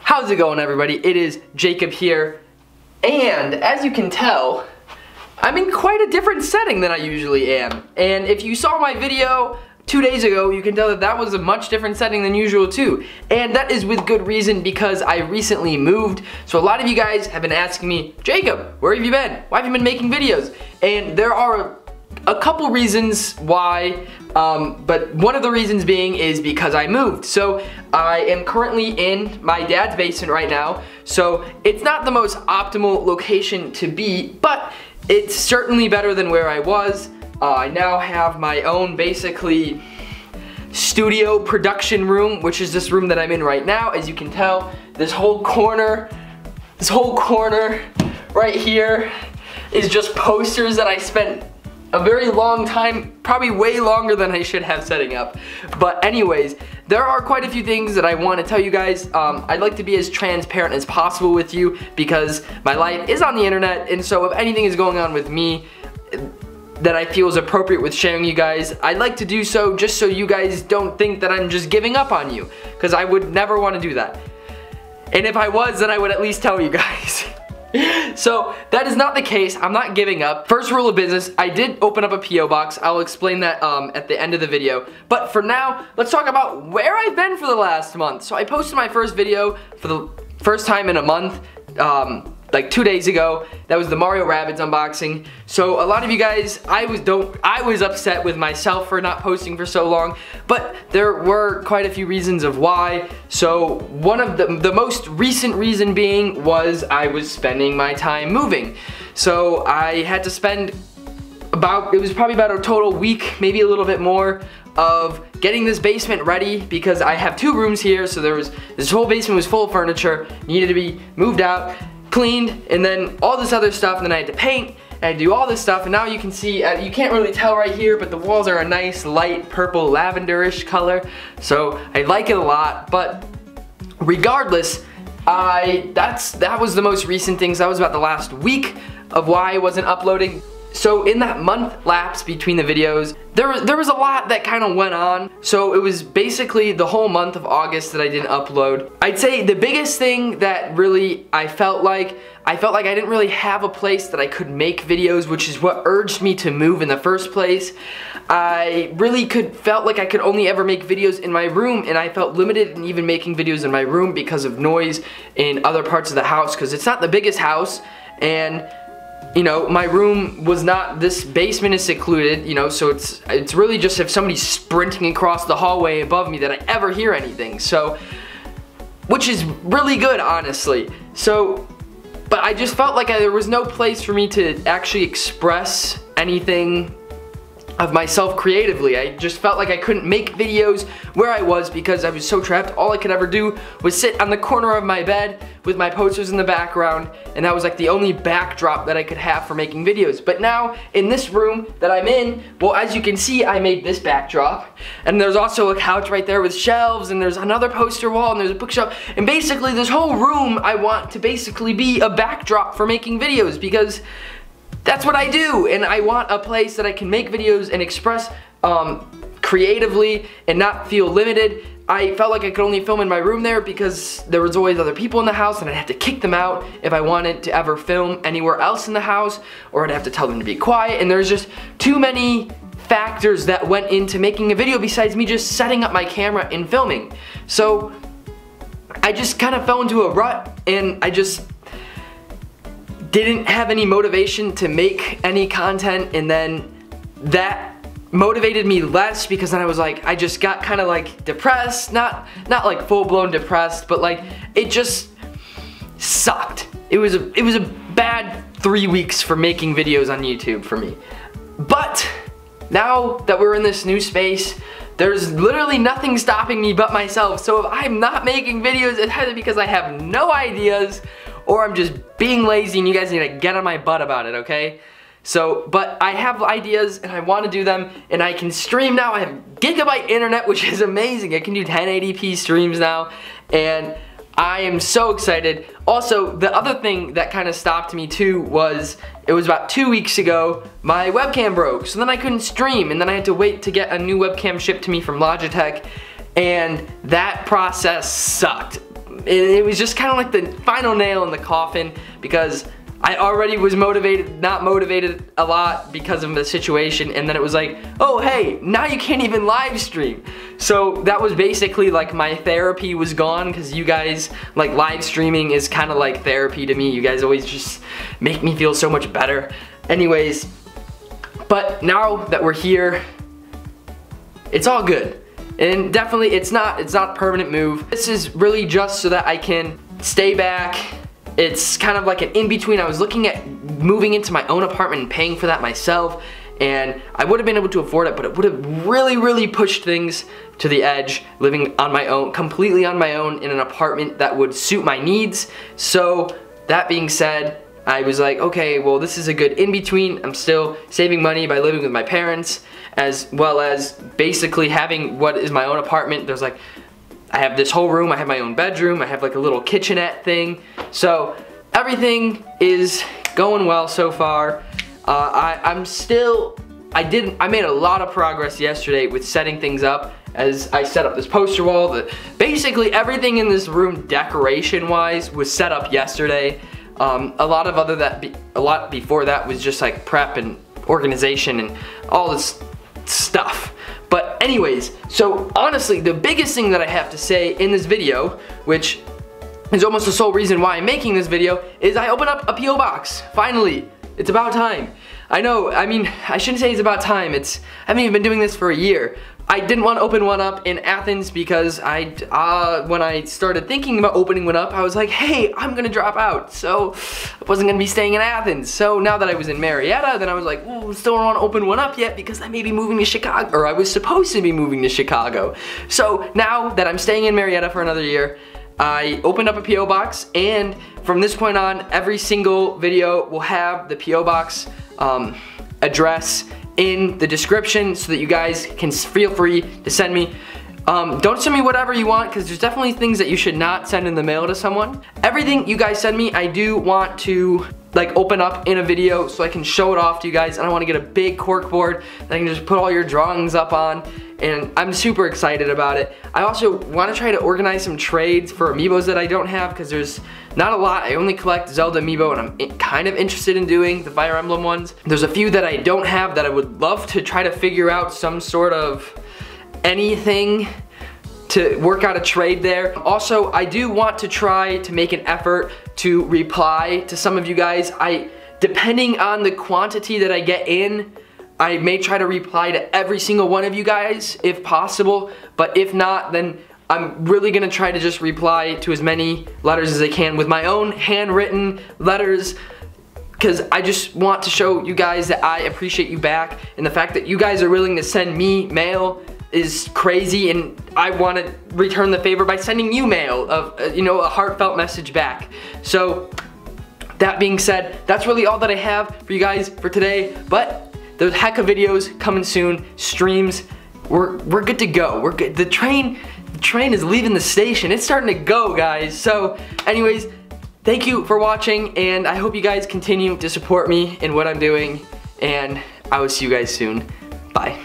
How's it going, everybody? It is Jacob here, and as you can tell, I'm in quite a different setting than I usually am. And if you saw my video 2 days ago, you can tell that that was a much different setting than usual too. And that is with good reason, because I recently moved. So a lot of you guys have been asking me, Jacob, where have you been? Why have you been making videos? And there are a couple reasons why, but one of the reasons being is because I moved. So I am currently in my dad's basement right now, so it's not the most optimal location to be, but it's certainly better than where I was. I now have my own, basically, studio production room, which is this room that I'm in right now. As you can tell, this whole corner right here is just posters that I spent a very long time, probably way longer than I should have, setting up. But anyways, there are quite a few things that I want to tell you guys. I'd like to be as transparent as possible with you because my life is on the internet, and so if anything is going on with me that I feel is appropriate with sharing you guys, I'd like to do so just so you guys don't think that I'm just giving up on you, because I would never want to do that. And if I was, then I would at least tell you guys. So that is not the case. I'm not giving up. First rule of business, I did open up a P.O. box. I'll explain that at the end of the video. But for now, let's talk about where I've been for the last month. So I posted my first video for the first time in a month, like 2 days ago. That was the Mario Rabbids unboxing. So a lot of you guys, I was upset with myself for not posting for so long, but there were quite a few reasons of why. So one of the most recent reason being was I was spending my time moving. So I had to spend it was probably about a total week, maybe a little bit more, of getting this basement ready, because I have 2 rooms here. So this whole basement was full of furniture, needed to be moved out, cleaned, and then all this other stuff, and then I had to paint, and I do all this stuff, and now you can see, you can't really tell right here, but the walls are a nice light purple lavenderish color, so I like it a lot. But regardless, that was the most recent things. That was about the last week of why I wasn't uploading. So in that month lapse between the videos, there was a lot that kind of went on. So it was basically the whole month of August that I didn't upload. I'd say the biggest thing that really I felt like I didn't really have a place that I could make videos, which is what urged me to move in the first place. I really felt like I could only ever make videos in my room, and I felt limited in even making videos in my room because of noise in other parts of the house, because it's not the biggest house, and you know, my room was not, this basement is secluded, you know, so it's really just if somebody's sprinting across the hallway above me that I ever hear anything, so, which is really good, honestly. So, but I just felt like there was no place for me to actually express anything of myself creatively. I just felt like I couldn't make videos where I was because I was so trapped. All I could ever do was sit on the corner of my bed with my posters in the background, and that was like the only backdrop that I could have for making videos. But now, in this room that I'm in, well, as you can see, I made this backdrop, and there's also a couch right there with shelves, and there's another poster wall, and there's a bookshelf, and basically this whole room I want to basically be a backdrop for making videos, because that's what I do, and I want a place that I can make videos and express creatively and not feel limited. I felt like I could only film in my room there because there was always other people in the house, and I'd have to kick them out if I wanted to ever film anywhere else in the house, or I'd have to tell them to be quiet, and there's just too many factors that went into making a video besides me just setting up my camera and filming. So I just kind of fell into a rut, and I just didn't have any motivation to make any content, and then that motivated me less, because then I was like, I just got kind of like depressed, not like full-blown depressed, but like it just sucked. It was a bad 3 weeks for making videos on YouTube for me. But now that we're in this new space, there's literally nothing stopping me but myself. So if I'm not making videos, it's either because I have no ideas, or I'm just being lazy, and you guys need to get on my butt about it, okay? So, but I have ideas, and I want to do them, and I can stream now. I have gigabyte internet, which is amazing. I can do 1080p streams now, and I am so excited. Also, the other thing that kind of stopped me too was, it was about 2 weeks ago, my webcam broke, so then I couldn't stream, and then I had to wait to get a new webcam shipped to me from Logitech, and that process sucked. it was just kind of like the final nail in the coffin, because I already was not motivated a lot because of the situation, and then it was like, oh hey, now you can't even live stream. So that was basically like my therapy was gone, because you guys, like, live streaming is kind of like therapy to me. You guys always just make me feel so much better. Anyways, but now that we're here, it's all good. And definitely it's not a permanent move. This is really just so that I can stay back. It's kind of like an in-between. I was looking at moving into my own apartment and paying for that myself, and I would have been able to afford it, but it would have really pushed things to the edge, living on my own, completely on my own in an apartment that would suit my needs. So that being said, I was like, okay, well, this is a good in-between. I'm still saving money by living with my parents, as well as basically having what is my own apartment. There's like, I have this whole room, I have my own bedroom, I have like a little kitchenette thing. So everything is going well so far. I made a lot of progress yesterday with setting things up, as I set up this poster wall. Basically everything in this room decoration wise was set up yesterday. A lot before that was just like prep and organization and all this stuff. But anyways, so honestly, the biggest thing that I have to say in this video, which is almost the sole reason why I'm making this video, is I opened up a P.O. box. Finally, it's about time. I know, I mean, I shouldn't say it's about time. I haven't even been doing this for a year. I didn't want to open one up in Athens because when I started thinking about opening one up, I was like, hey, I'm gonna drop out, so I wasn't gonna be staying in Athens. So now that I was in Marietta, then I was like, well, still don't want to open one up yet because I may be moving to Chicago, or I was supposed to be moving to Chicago. So now that I'm staying in Marietta for another year, I opened up a P.O. box, and from this point on, every single video will have the P.O. box address in the description, so that you guys can feel free to send me. Don't send me whatever you want, because there's definitely things that you should not send in the mail to someone. Everything you guys send me, I do want to like open up in a video so I can show it off to you guys. And I want to get a big cork board that I can just put all your drawings up on, and I'm super excited about it. I also want to try to organize some trades for amiibos that I don't have, because there's not a lot. I only collect Zelda amiibo, and I'm kind of interested in doing the Fire Emblem ones. There's a few that I don't have that I would love to try to figure out some sort of anything to work out a trade there. Also, I do want to try to make an effort to reply to some of you guys. Depending on the quantity that I get in, I may try to reply to every single one of you guys if possible, but if not, then I'm really gonna try to just reply to as many letters as I can with my own handwritten letters, because I just want to show you guys that I appreciate you back, and the fact that you guys are willing to send me mail is crazy, and I want to return the favor by sending you mail of, you know, a heartfelt message back. So that being said, that's really all that I have for you guys for today, but there's a heck of videos coming soon, streams. We're good to go. We're good. The train is leaving the station. It's starting to go, guys. So anyways, thank you for watching, and I hope you guys continue to support me in what I'm doing, and I will see you guys soon. Bye.